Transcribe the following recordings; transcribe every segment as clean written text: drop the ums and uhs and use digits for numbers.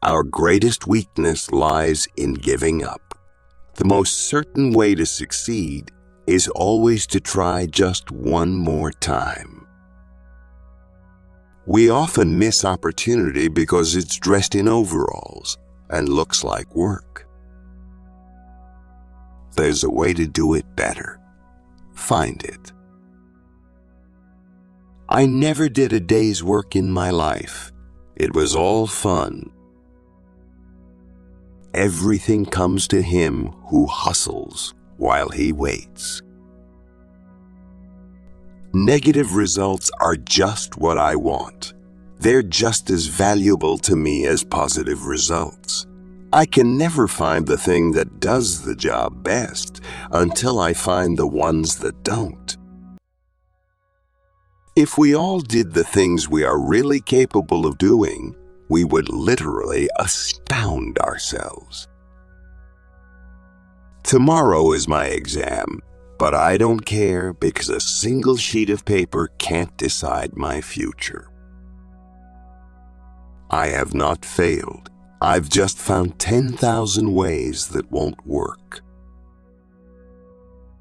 Our greatest weakness lies in giving up. The most certain way to succeed is always to try just one more time. We often miss opportunity because it's dressed in overalls and looks like work. There's a way to do it better. Find it. I never did a day's work in my life. It was all fun. Everything comes to him who hustles while he waits. Negative results are just what I want. They're just as valuable to me as positive results. I can never find the thing that does the job best until I find the ones that don't. If we all did the things we are really capable of doing, we would literally astound ourselves. Tomorrow is my exam, but I don't care because a single sheet of paper can't decide my future. I have not failed. I've just found 10,000 ways that won't work.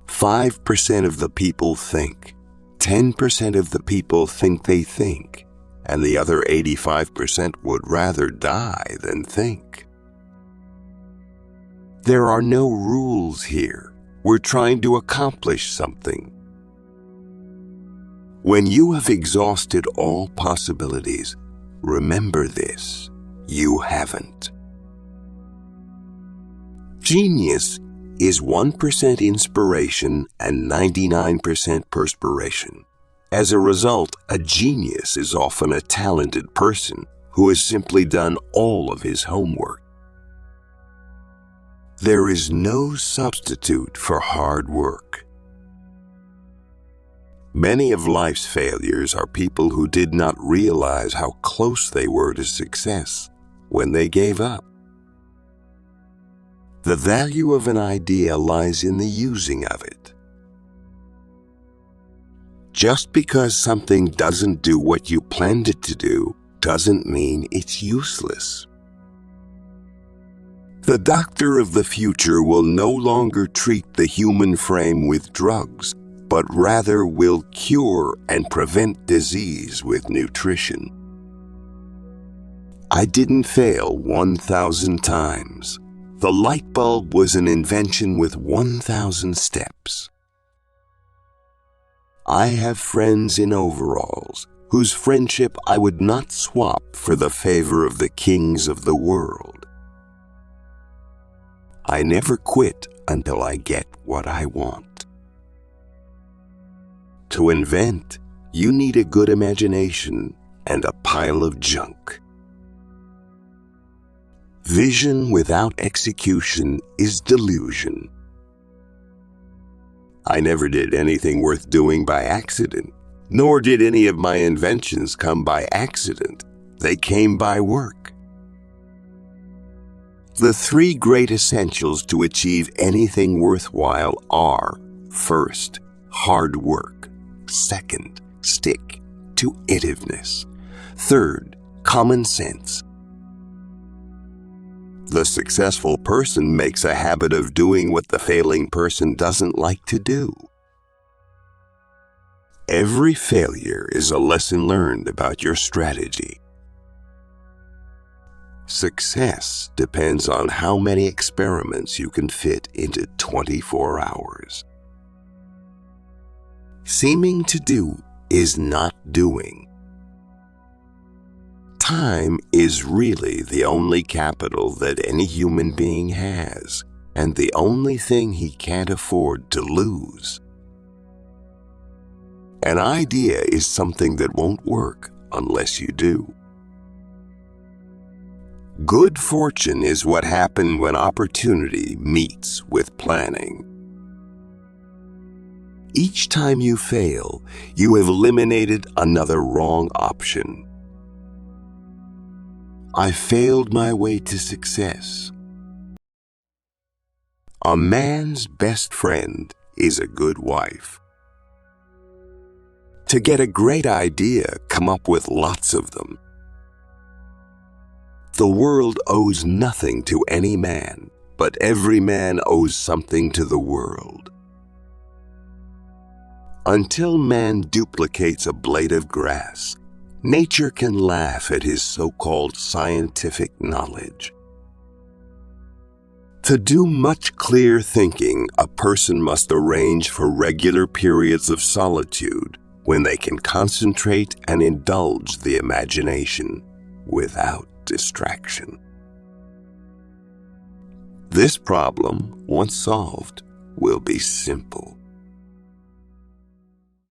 5% of the people think. 10% of the people think they think, and the other 85% would rather die than think. There are no rules here. We're trying to accomplish something. When you have exhausted all possibilities, remember this: you haven't. Genius is 1% inspiration and 99% perspiration. As a result, a genius is often a talented person who has simply done all of his homework. There is no substitute for hard work. Many of life's failures are people who did not realize how close they were to success when they gave up. The value of an idea lies in the using of it. Just because something doesn't do what you planned it to do doesn't mean it's useless. The doctor of the future will no longer treat the human frame with drugs, but rather will cure and prevent disease with nutrition. I didn't fail 1,000 times. The light bulb was an invention with 1,000 steps. I have friends in overalls whose friendship I would not swap for the favor of the kings of the world. I never quit until I get what I want. To invent, you need a good imagination and a pile of junk. Vision without execution is delusion. I never did anything worth doing by accident, nor did any of my inventions come by accident. They came by work. The 3 great essentials to achieve anything worthwhile are: first, hard work; second, stick-to-itiveness; third, common sense. The successful person makes a habit of doing what the failing person doesn't like to do. Every failure is a lesson learned about your strategy. Success depends on how many experiments you can fit into 24 hours. Seeming to do is not doing. Time is really the only capital that any human being has, and the only thing he can't afford to lose. An idea is something that won't work unless you do. Good fortune is what happens when opportunity meets with planning. Each time you fail, you have eliminated another wrong option. I failed my way to success. A man's best friend is a good wife. To get a great idea, come up with lots of them. The world owes nothing to any man, but every man owes something to the world. Until man duplicates a blade of grass, nature can laugh at his so-called scientific knowledge. To do much clear thinking, a person must arrange for regular periods of solitude when they can concentrate and indulge the imagination without distraction. This problem, once solved, will be simple.